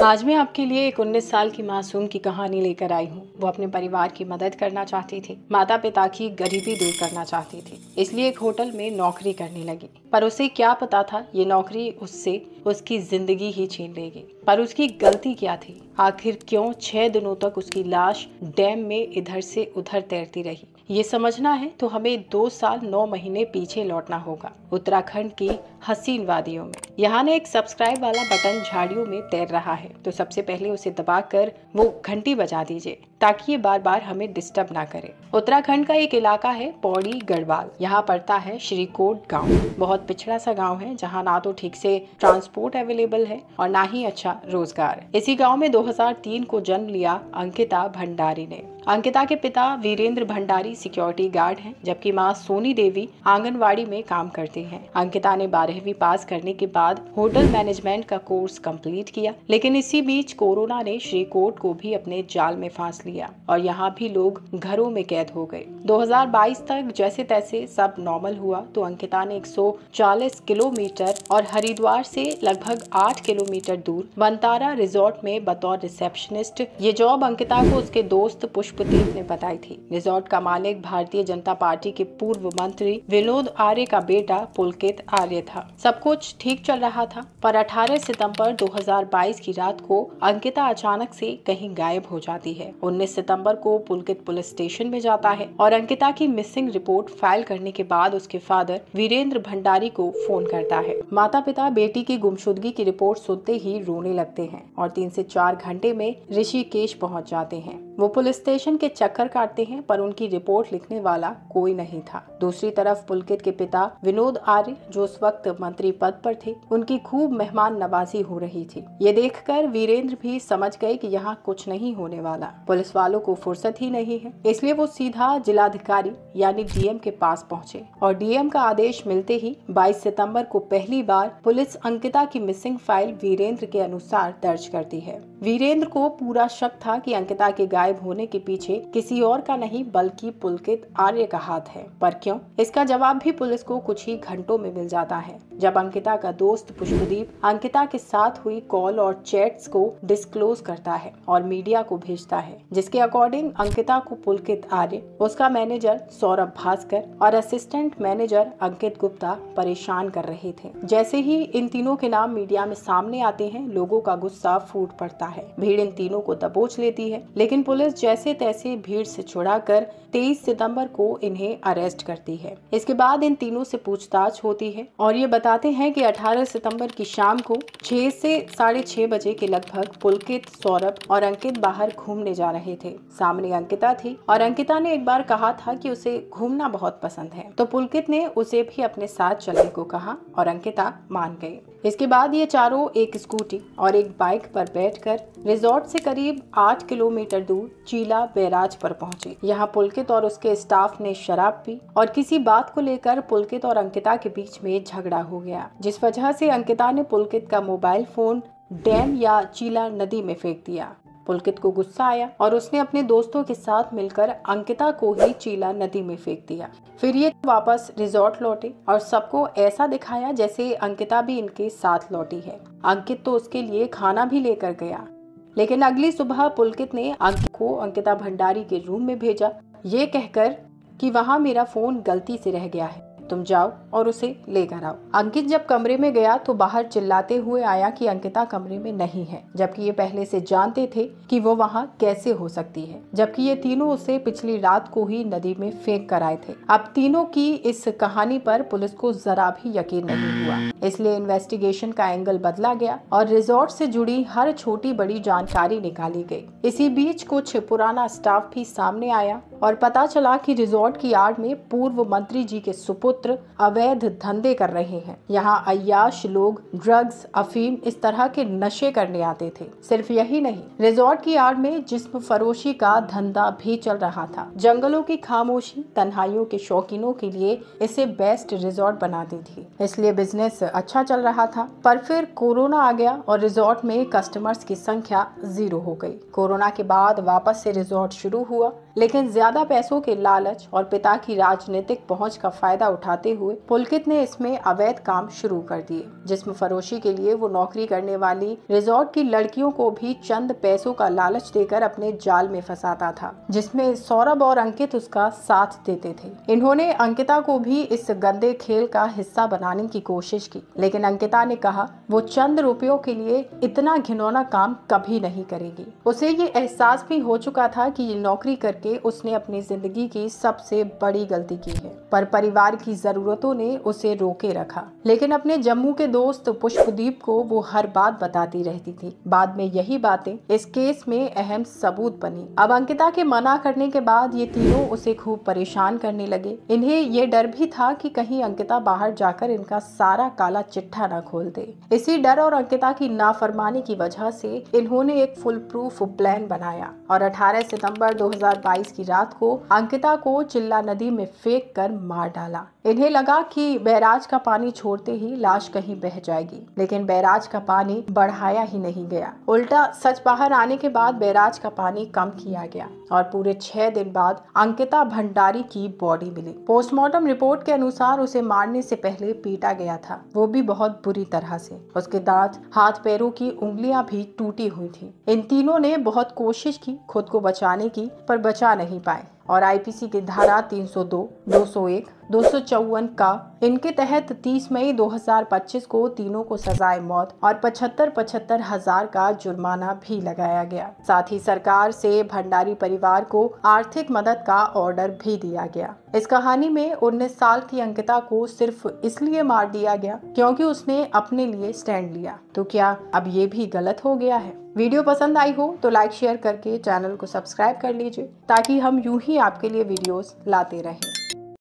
आज मैं आपके लिए एक 19 साल की मासूम की कहानी लेकर आई हूँ। वो अपने परिवार की मदद करना चाहती थी, माता पिता की गरीबी दूर करना चाहती थी, इसलिए एक होटल में नौकरी करने लगी। पर उसे क्या पता था ये नौकरी उससे उसकी जिंदगी ही छीन लेगी। पर उसकी गलती क्या थी? आखिर क्यों 6 दिनों तक उसकी लाश डैम में इधर से उधर तैरती रही? ये समझना है तो हमें 2 साल 9 महीने पीछे लौटना होगा, उत्तराखंड की हसीन वादियों में। यहाँ ने एक सब्सक्राइब वाला बटन झाड़ियों में तैर रहा है, तो सबसे पहले उसे दबाकर वो घंटी बजा दीजिए ताकि ये बार बार हमें डिस्टर्ब ना करे। उत्तराखंड का एक इलाका है पौड़ी गढ़वाल। यहाँ पड़ता है श्रीकोट गांव। बहुत पिछड़ा सा गांव है जहाँ ना तो ठीक से ट्रांसपोर्ट अवेलेबल है और ना ही अच्छा रोजगार। इसी गांव में 2003 को जन्म लिया अंकिता भंडारी ने। अंकिता के पिता वीरेंद्र भंडारी सिक्योरिटी गार्ड हैं, जबकि मां सोनी देवी आंगनवाड़ी में काम करती हैं। अंकिता ने 12वीं पास करने के बाद होटल मैनेजमेंट का कोर्स कंप्लीट किया, लेकिन इसी बीच कोरोना ने श्रीकोट को भी अपने जाल में फांस लिया और यहाँ भी लोग घरों में कैद हो गए। 2022 तक जैसे तैसे सब नॉर्मल हुआ तो अंकिता ने 140 किलोमीटर और हरिद्वार से लगभग 8 किलोमीटर दूर वनतारा रिजॉर्ट में बतौर रिसेप्शनिस्ट ये जॉब अंकिता को उसके दोस्त पुष्पदीप ने बताई थी। रिजॉर्ट का मालिक भारतीय जनता पार्टी के पूर्व मंत्री विनोद आर्य का बेटा पुलकित आर्य था। सब कुछ ठीक चल रहा था, पर 18 सितंबर 2022 की रात को अंकिता अचानक से कहीं गायब हो जाती है। 19 सितंबर को पुलकित पुलिस स्टेशन में जाता है और अंकिता की मिसिंग रिपोर्ट फाइल करने के बाद उसके फादर वीरेंद्र भंडारी को फोन करता है। माता पिता बेटी की गुमशुदगी की रिपोर्ट सुनते ही रोने लगते हैं और 3 से 4 घंटे में ऋषिकेश पहुंच जाते हैं। वो पुलिस स्टेशन के चक्कर काटते हैं, पर उनकी रिपोर्ट लिखने वाला कोई नहीं था। दूसरी तरफ पुलकित के पिता विनोद आर्य, जो उस वक्त मंत्री पद पर थे, उनकी खूब मेहमान नवाजी हो रही थी। ये देखकर वीरेंद्र भी समझ गए कि यहाँ कुछ नहीं होने वाला। पुलिस वालों को फुर्सत ही नहीं है, इसलिए वो सीधा जिलाधिकारी यानी डीएम के पास पहुंचे और डीएम का आदेश मिलते ही 22 सितंबर को पहली बार पुलिस अंकिता की मिसिंग फाइल वीरेंद्र के अनुसार दर्ज करती है। वीरेंद्र को पूरा शक था कि अंकिता के गायब होने के पीछे किसी और का नहीं बल्कि पुलकित आर्य का हाथ है। पर क्यों? इसका जवाब भी पुलिस को कुछ ही घंटों में मिल जाता है, जब अंकिता का दोस्त पुष्पदीप अंकिता के साथ हुई कॉल और चैट्स को डिस्क्लोज करता है और मीडिया को भेजता है, जिसके अकॉर्डिंग अंकिता को पुलकित आर्य, उसका मैनेजर सौरभ भास्कर और असिस्टेंट मैनेजर अंकित गुप्ता परेशान कर रहे थे। जैसे ही इन तीनों के नाम मीडिया में सामने आते हैं, लोगों का गुस्सा फूट पड़ता है। भीड़ इन तीनों को दबोच लेती है, लेकिन पुलिस जैसे तैसे भीड़ से छुड़ाकर 23 सितंबर को इन्हें अरेस्ट करती है। इसके बाद इन तीनों से पूछताछ होती है और ये बताते हैं कि 18 सितंबर की शाम को 6 से 6:30 बजे के लगभग पुलकित, सौरभ और अंकित बाहर घूमने जा रहे थे। सामने अंकिता थी और अंकिता ने एक बार कहा था कि उसे घूमना बहुत पसंद है, तो पुलकित ने उसे भी अपने साथ चलने को कहा और अंकिता मान गई। इसके बाद ये चारों एक स्कूटी और एक बाइक पर बैठकर रिजॉर्ट से करीब 8 किलोमीटर दूर चीला बैराज पर पहुंचे। यहाँ पुलकित और उसके स्टाफ ने शराब पी और किसी बात को लेकर पुलकित और अंकिता के बीच में झगड़ा हो गया, जिस वजह से अंकिता ने पुलकित का मोबाइल फोन डैम या चीला नदी में फेंक दिया। पुलकित को गुस्सा आया और उसने अपने दोस्तों के साथ मिलकर अंकिता को ही चीला नदी में फेंक दिया। फिर ये वापस रिजॉर्ट लौटे और सबको ऐसा दिखाया जैसे अंकिता भी इनके साथ लौटी है। अंकित तो उसके लिए खाना भी लेकर गया, लेकिन अगली सुबह पुलकित ने अंकित को अंकिता भंडारी के रूम में भेजा, ये कहकर कि वहाँ मेरा फोन गलती से रह गया है, तुम जाओ और उसे लेकर आओ। अंकित जब कमरे में गया तो बाहर चिल्लाते हुए आया कि अंकिता कमरे में नहीं है, जबकि ये पहले से जानते थे कि वो वहाँ कैसे हो सकती है, जबकि ये तीनों उसे पिछली रात को ही नदी में फेंक कर आए थे। अब तीनों की इस कहानी पर पुलिस को जरा भी यकीन नहीं हुआ, इसलिए इन्वेस्टिगेशन का एंगल बदला गया और रिजॉर्ट से जुड़ी हर छोटी बड़ी जानकारी निकाली गई। इसी बीच कुछ पुराना स्टाफ भी सामने आया और पता चला कि रिजॉर्ट की आड़ में पूर्व मंत्री जी के सुपुत्र अवैध धंधे कर रहे हैं। यहाँ अय्याश लोग ड्रग्स, अफीम इस तरह के नशे करने आते थे। सिर्फ यही नहीं, रिजॉर्ट की आड़ में जिस्म फरोशी का धंधा भी चल रहा था। जंगलों की खामोशी तन्हाइयों के शौकीनों के लिए इसे बेस्ट रिजॉर्ट बना दी थी, इसलिए बिजनेस अच्छा चल रहा था। पर फिर कोरोना आ गया और रिजॉर्ट में कस्टमर्स की संख्या 0 हो गई। कोरोना के बाद वापस से रिजॉर्ट शुरू हुआ, लेकिन ज्यादा पैसों के लालच और पिता की राजनीतिक पहुंच का फायदा उठाते हुए पुलकित ने इसमें अवैध काम शुरू कर दिए। जिस्म फरोशी के लिए वो नौकरी करने वाली रिजॉर्ट की लड़कियों को भी चंद पैसों का लालच देकर अपने जाल में फंसाता था, जिसमें सौरभ और अंकित उसका साथ देते थे। इन्होंने अंकिता को भी इस गंदे खेल का हिस्सा बनाने की कोशिश की, लेकिन अंकिता ने कहा वो चंद रुपयों के लिए इतना घिनौना काम कभी नहीं करेगी। उसे ये एहसास भी हो चुका था कि ये नौकरी करके उसने अपनी जिंदगी की सबसे बड़ी गलती की है, पर परिवार की जरूरतों ने उसे रोके रखा। लेकिन अपने जम्मू के दोस्त पुष्पदीप को वो हर बात बताती रहती थी। बाद में यही बातें इस केस में अहम सबूत बनी। अब अंकिता के मना करने के बाद ये तीनों उसे खूब परेशान करने लगे। इन्हें ये डर भी था कि कहीं अंकिता बाहर जाकर इनका सारा काला चिट्ठा न खोल दे। इसी डर और अंकिता की नाफरमानी की वजह से इन्होंने एक फुल प्रूफ प्लान बनाया और 18 सितंबर 2022 की रात को अंकिता को चिल्ला नदी में फेंक कर मार डाला। इन्हें लगा कि बैराज का पानी छोड़ते ही लाश कहीं बह जाएगी, लेकिन बैराज का पानी बढ़ाया ही नहीं गया। उल्टा सच बाहर आने के बाद बैराज का पानी कम किया गया और पूरे 6 दिन बाद अंकिता भंडारी की बॉडी मिली। पोस्टमार्टम रिपोर्ट के अनुसार उसे मारने से पहले पीटा गया था, वो भी बहुत बुरी तरह से। उसके दांत, हाथ पैरों की उंगलियां भी टूटी हुई थी। इन तीनों ने बहुत कोशिश की खुद को बचाने की, पर बचा नहीं पाए और आईपीसी की धारा 302, 201, 254 का इनके तहत 30 मई 2025 को तीनों को सजाए मौत और 75,000 हजार का जुर्माना भी लगाया गया। साथ ही सरकार से भंडारी परिवार को आर्थिक मदद का ऑर्डर भी दिया गया। इस कहानी में 19 साल की अंकिता को सिर्फ इसलिए मार दिया गया क्योंकि उसने अपने लिए स्टैंड लिया। तो क्या अब ये भी गलत हो गया है? वीडियो पसंद आई हो तो लाइक शेयर करके चैनल को सब्सक्राइब कर लीजिए ताकि हम यूं ही आपके लिए वीडियोस लाते रहें।